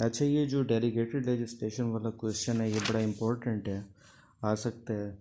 अच्छा, ये जो डेलीगेटेड लेजिस्लेशन वाला क्वेश्चन है ये बड़ा इम्पोर्टेंट है, आ सकता है।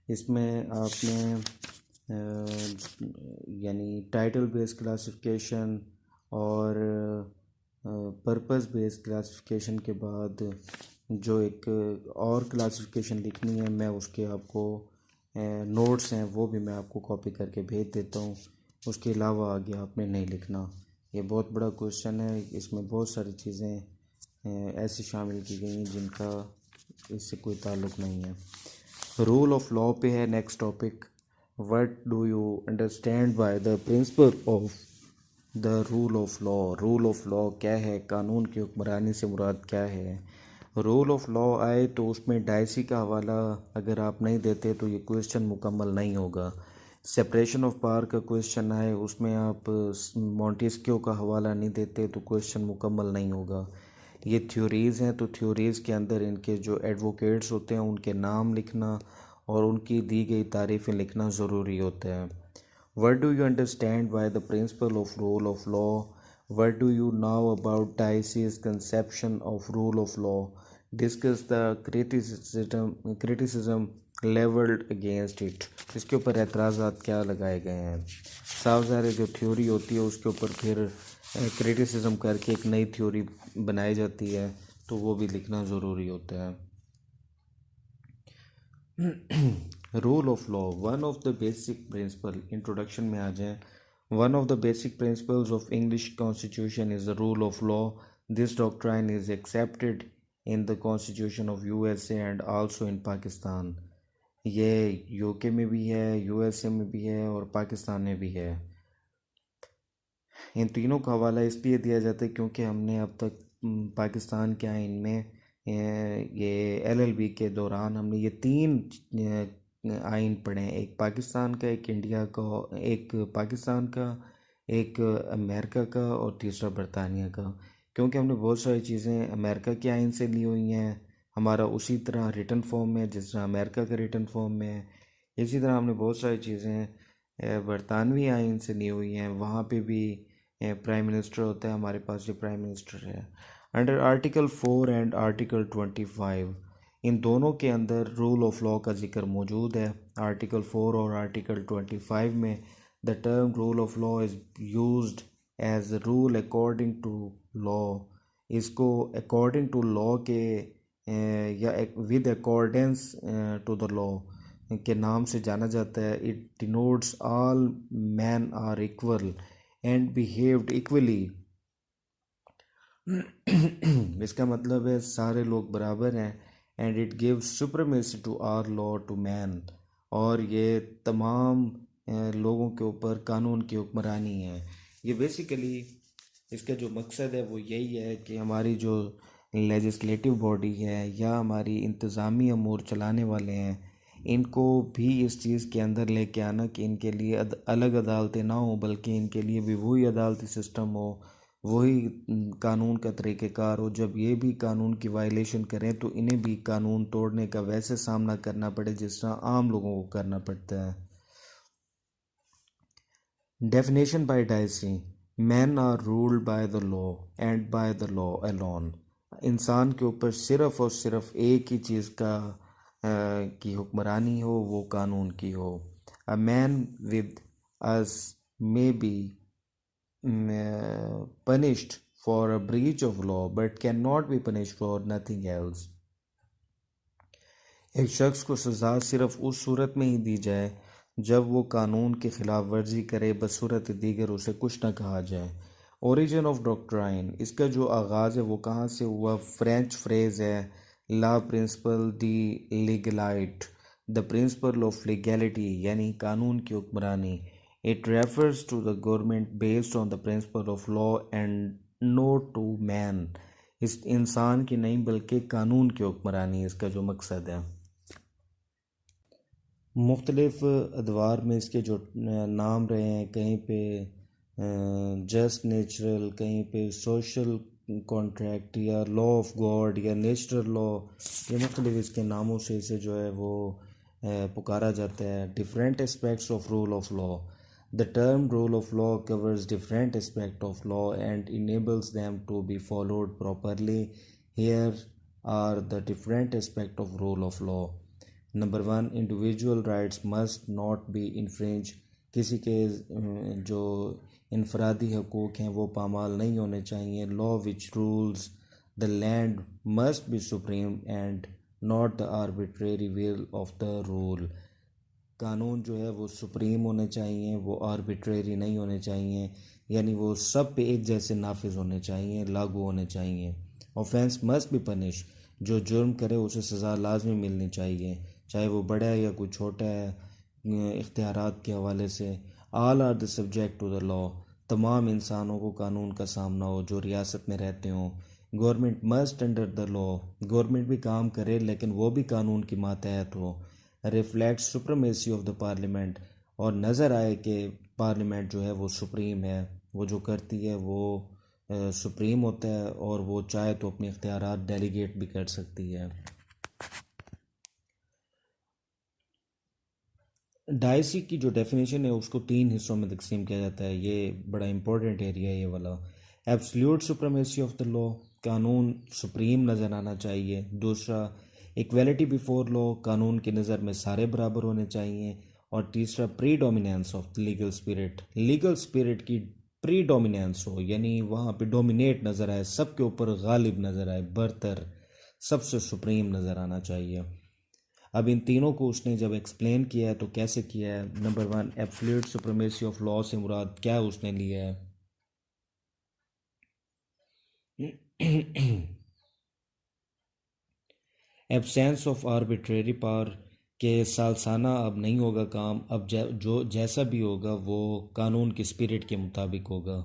इसमें आपने यानी टाइटल बेस्ड क्लासिफिकेशन और पर्पस बेस्ड क्लासिफिकेशन के बाद जो एक और क्लासिफिकेशन लिखनी है, मैं उसके आपको नोट्स हैं वो भी मैं आपको कॉपी करके भेज देता हूँ। उसके अलावा आगे आपने नहीं लिखना। ये बहुत बड़ा क्वेश्चन है, इसमें बहुत सारी चीज़ें ऐसी शामिल की गई हैं जिनका इससे कोई ताल्लुक़ नहीं है। रूल ऑफ लॉ पे है next topic. What do you understand by the principle of the rule of law. Rule of law क्या है, कानून की हुक्मरानी से मुराद क्या है। रूल ऑफ लॉ आए तो उसमें डायसी का हवाला अगर आप नहीं देते तो ये क्वेश्चन मुकम्मल नहीं होगा। सेपरेशन ऑफ पावर का क्वेश्चन आए उसमें आप मॉन्टेस्क्यू का हवाला नहीं देते तो क्वेश्चन मुकम्मल नहीं होगा। ये थ्योरीज़ हैं तो थ्योरीज़ के अंदर इनके जो एडवोकेट्स होते हैं उनके नाम लिखना और उनकी दी गई तारीफ़ें लिखना ज़रूरी होता है। What do you understand by the principle of rule of law? What do you know about Dicey's conception of rule of law? Discuss the criticism leveled against it. इसके ऊपर एतराज़ात क्या लगाए गए हैं। साफ ज़ाहिर जो थ्योरी होती है उसके ऊपर फिर क्रिटिसिज्म करके एक नई थ्योरी बनाई जाती है, तो वो भी लिखना ज़रूरी होता है। Rule of law, one of the basic principle, introduction में आ जाएं। One of the basic principles of English constitution is the rule of law. This doctrine is accepted in the constitution of USA and also in Pakistan. ये UK में भी है, USA में भी है और पाकिस्तान में भी है। इन तीनों का हवाला इसलिए दिया जाता है क्योंकि हमने अब तक पाकिस्तान के आइन में ये एलएलबी के दौरान हमने ये तीन आइन पढ़े हैं, एक पाकिस्तान का, एक इंडिया का, एक पाकिस्तान का, एक अमेरिका का और तीसरा बरतानिया का। क्योंकि हमने बहुत सारी चीज़ें अमेरिका के आइन से ली हुई हैं, हमारा उसी तरह रिटन फॉर्म में जिस तरह अमेरिका का रिटन फॉर्म में है, इसी तरह हमने बहुत सारी चीज़ें बरतानवी आइन से ली हुई हैं। वहाँ पे भी प्राइम मिनिस्टर होता है, हमारे पास जो प्राइम मिनिस्टर है। अंडर आर्टिकल 4 एंड आर्टिकल 25 इन दोनों के अंदर रूल ऑफ लॉ का जिक्र मौजूद है। आर्टिकल 4 और आर्टिकल 25 में the term rule of law is used as rule according to law. इसको अकॉर्डिंग टू लॉ के या with accordance to the law के नाम से जाना जाता है। It denotes all man are equal and behaved equally. इसका मतलब है सारे लोग बराबर हैं। And it gives supremacy to our law to man, और ये तमाम लोगों के ऊपर कानून की हुक्मरानी है। ये बेसिकली इसका जो मकसद है वो यही है कि हमारी जो लेजिस्लेटिव बॉडी है या हमारी इंतज़ामी अमूर चलाने वाले हैं, इनको भी इस चीज़ के अंदर लेके आना कि इनके लिए अलग अदालतें ना हो, बल्कि इनके लिए भी वही अदालती सिस्टम हो, वही कानून का तरीक़ेकार हो। जब ये भी कानून की वायलेशन करें तो इन्हें भी कानून तोड़ने का वैसे सामना करना पड़े जिस तरह आम लोगों को करना पड़ता है। Definition by Dicey, man are ruled by the law and by the law alone. इंसान के ऊपर सिर्फ़ और सिर्फ एक ही चीज़ की हुक्मरानी हो, वो कानून की हो। A man with us may be punished for a breach of law but cannot be punished for nothing else। एक शख्स को सज़ा सिर्फ उस सूरत में ही दी जाए जब वो कानून की खिलाफ वर्जी करे, बसूरत दीगर उसे कुछ न कहा जाए। ओरिजिन ऑफ डॉक्ट्राइन, इसका जो आगाज़ है वो कहाँ से हुआ। फ्रेंच फ्रेज़ है ला प्रिंसिपल डी लीगलाइट, द प्रिंसिपल ऑफ लीगैलिटी, यानी कानून की हुक्मरानी। It refers to the government based on the principle of law and not to man। इस इंसान की नहीं बल्कि कानून की हुक्मरानी इसका जो मकसद है। मुख्तलिफ अदवार में इसके जो नाम रहे हैं, कहीं पे जस्ट नेचुरल, कहीं पे सोशल कॉन्ट्रैक्ट या लॉ ऑफ गॉड या नेचुरल लॉ, ये मुख्तलिफ इसके नामों से इसे जो है वो पुकारा जाता है। Different aspects of rule of law, The term rule of law covers different aspects of law and enables them to be followed properly. Here are the different aspects of rule of law. Number 1, individual rights must not be infringed. किसी के जो इनफरादी हकूक़ हैं वो पामाल नहीं होने चाहिए. Law which rules the land must be supreme and not the arbitrary will of the rule. कानून जो है वो सुप्रीम होने चाहिए, वो आर्बिट्रेरी नहीं होने चाहिए, यानी वो सब पे एक जैसे नाफिज होने चाहिए, लागू होने चाहिए. Offence must be punish. जो जुर्म करे उसे सज़ा लाजमी मिलनी चाहिए, चाहे वो बड़ा है या कोई छोटा है इख्तियारात के हवाले से. All are the subject to the law. तमाम इंसानों को कानून का सामना हो जो रियासत में रहते हों. Government must under the law. Government भी काम करे लेकिन वो भी कानून की मातहत हो. Reflect supremacy of the parliament. और नज़र आए कि पार्लियामेंट जो है वो सुप्रीम है, वो जो करती है वो सुप्रीम होता है और वो चाहे तो अपने इख्तियारात डेलीगेट भी कर सकती है. डायसी की जो डेफिनेशन है उसको 3 हिस्सों में तकसीम किया जाता है. ये बड़ा इंपॉर्टेंट एरिया है ये वाला. Absolute supremacy of the law. कानून सुप्रीम नज़र आना चाहिए. दूसरा, इक्वलिटी बिफोर लॉ. कानून की नज़र में सारे बराबर होने चाहिए. और तीसरा, predominance of legal spirit. Legal spirit की प्रीडोमिनेंस हो, यानी वहाँ पे डोमिनेट नज़र आए, सबके ऊपर गालिब नज़र आए, बरतर, सबसे सुप्रीम नज़र आना चाहिए. अब इन तीनों को उसने जब एक्सप्लेन किया है तो कैसे किया है. Number 1, absolute supremacy of law से मुराद क्या उसने लिया है. Absence of arbitrary power. के सालसाना अब नहीं होगा काम, अब जो जैसा भी होगा वो कानून की स्पिरिट के मुताबिक होगा.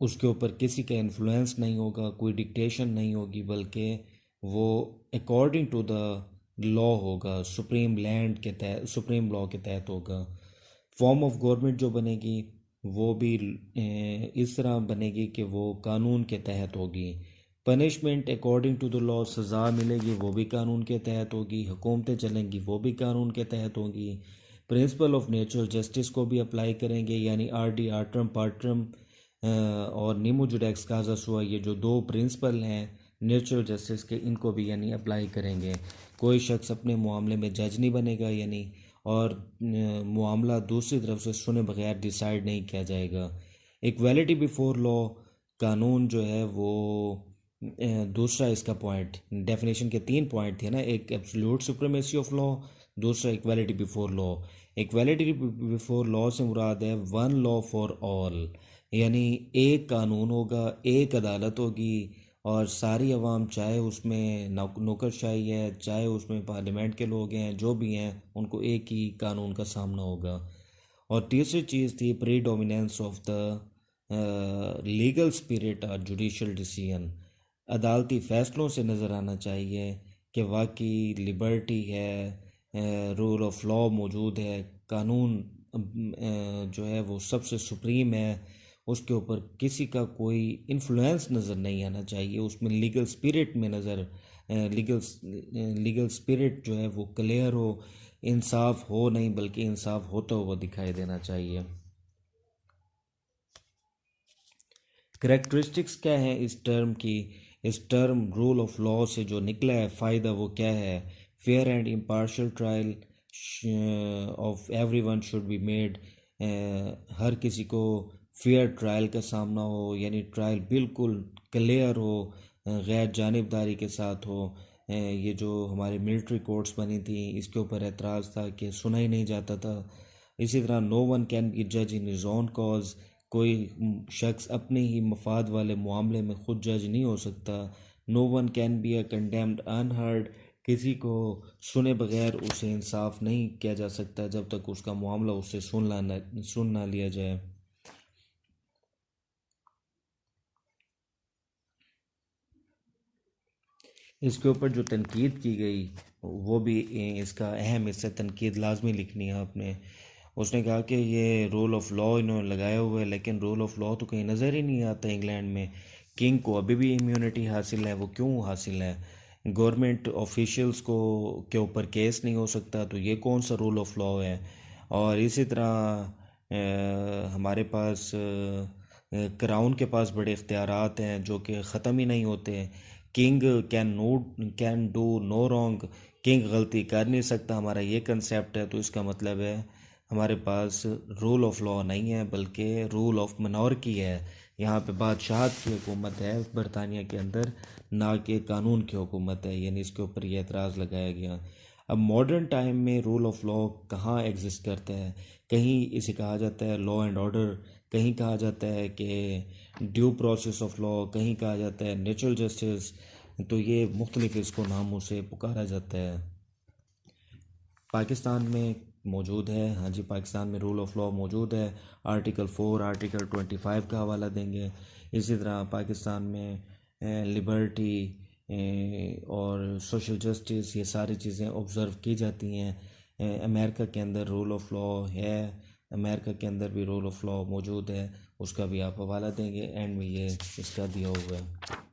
उसके ऊपर किसी का इन्फ्लुएंस नहीं होगा, कोई डिक्टेशन नहीं होगी, बल्कि वो अकॉर्डिंग टू द लॉ होगा, सुप्रीम लैंड के तहत, सुप्रीम लॉ के तहत होगा. फॉर्म ऑफ गवर्नमेंट जो बनेगी वो भी इस तरह बनेगी कि वो कानून के तहत होगी. Punishment according to the law. सज़ा मिलेगी वो भी कानून के तहत होगी. हुकूमतें चलेंगी वो भी कानून के तहत होगी. प्रिंसिपल ऑफ नेचुरल जस्टिस को भी अप्लाई करेंगे, यानी आर.डी. आर्ट्रम पार्ट्रम और नीमो जुडेक्स काज़ास हुआ, ये जो 2 प्रिंसिपल हैं नेचुरल जस्टिस के, इनको भी यानी अप्लाई करेंगे. कोई शख्स अपने मामले में जज नहीं बनेगा, यानी और मामला दूसरी तरफ से सुने बगैर डिसाइड नहीं किया जाएगा. Equality before law. कानून जो है वो दूसरा इसका पॉइंट, डेफिनेशन के 3 पॉइंट थे ना. एक एब्सोल्यूट सुप्रीमेसी ऑफ लॉ, दूसरा equality before law. Equality before law से मुराद है 1 लॉ फॉर ऑल, यानी एक कानून होगा, एक अदालत होगी और सारी अवाम, चाहे उसमें नौकरशाही है, चाहे उसमें पार्लियामेंट के लोग हैं, जो भी हैं, उनको एक ही कानून का सामना होगा. और तीसरी चीज़ थी predominance of the legal spirit और जुडिशल डिसीजन. अदालती फ़ैसलों से नज़र आना चाहिए कि वाकई लिबर्टी है, रूल ऑफ लॉ मौजूद है, कानून जो है वो सबसे सुप्रीम है, उसके ऊपर किसी का कोई इन्फ्लुएंस नज़र नहीं आना चाहिए. उसमें लीगल स्पिरिट में लीगल स्पिरिट जो है वो क्लियर हो, इंसाफ हो नहीं बल्कि इंसाफ होता हुआ दिखाई देना चाहिए. करैक्टरिस्टिक्स क्या है इस टर्म की. इस टर्म रूल ऑफ लॉ से जो निकला है फ़ायदा वो क्या है. Fair and impartial trial of everyone should be made. हर किसी को फेयर ट्रायल का सामना हो, यानी ट्रायल बिल्कुल क्लियर हो, गैर जानिबदारी के साथ हो. ये जो हमारे मिलिट्री कोर्ट्स बनी थी इसके ऊपर एतराज़ था कि सुना ही नहीं जाता था. इसी तरह नो वन कैन बी जज इन हिज ओन कॉज. कोई शख्स अपने ही मफाद वाले मामले में ख़ुद जज नहीं हो सकता. No one can be a condemned unheard. किसी को सुने बगैर उसे इंसाफ नहीं किया जा सकता जब तक उसका मामला उससे सुन ना लिया जाए. इसके ऊपर जो तनकीद की गई वो भी इसका अहम हिस्सा. तनकीद लाजमी लिखनी है आपने. उसने कहा कि ये रूल ऑफ लॉ इन्होंने लगाया हुआ है, लेकिन रूल ऑफ लॉ तो कहीं नज़र ही नहीं आता इंग्लैंड में. किंग को अभी भी इम्यूनिटी हासिल है. वो क्यों हासिल है. गवर्नमेंट ऑफिशियल्स को के ऊपर केस नहीं हो सकता, तो ये कौन सा रूल ऑफ लॉ है. और इसी तरह हमारे पास क्राउन के पास बड़े इख्तियारात हैं जो कि ख़त्म ही नहीं होते। King can do no wrong, king गलती कर नहीं सकता, हमारा ये कंसेप्ट है। तो इसका मतलब है हमारे पास रूल ऑफ लॉ नहीं है बल्कि रूल ऑफ मिनॉरिटी है। यहाँ पे बादशाहत की हुकूमत है बरतानिया के अंदर, ना कि कानून की हुकूमत है, यानी इसके ऊपर ये एतराज़ लगाया गया। अब मॉडर्न टाइम में रूल ऑफ लॉ कहाँ एग्जिस्ट करता है? कहीं इसे कहा जाता है लॉ एंड ऑर्डर, कहीं कहा जाता है कि ड्यू प्रोसेस ऑफ लॉ, कहीं कहा जाता है नेचुरल जस्टिस। तो ये मुख्तलिफ इसको नामों से पुकारा जाता है। पाकिस्तान में मौजूद है, हाँ जी, पाकिस्तान में रूल ऑफ लॉ मौजूद है। आर्टिकल 4, आर्टिकल 25 का हवाला देंगे। इसी तरह पाकिस्तान में लिबर्टी और सोशल जस्टिस, ये सारी चीज़ें ऑब्ज़र्व की जाती हैं। अमेरिका के अंदर रूल ऑफ लॉ है, अमेरिका के अंदर भी रूल ऑफ लॉ मौजूद है, उसका भी आप हवाला देंगे। एंड में ये इसका दिया हुआ है।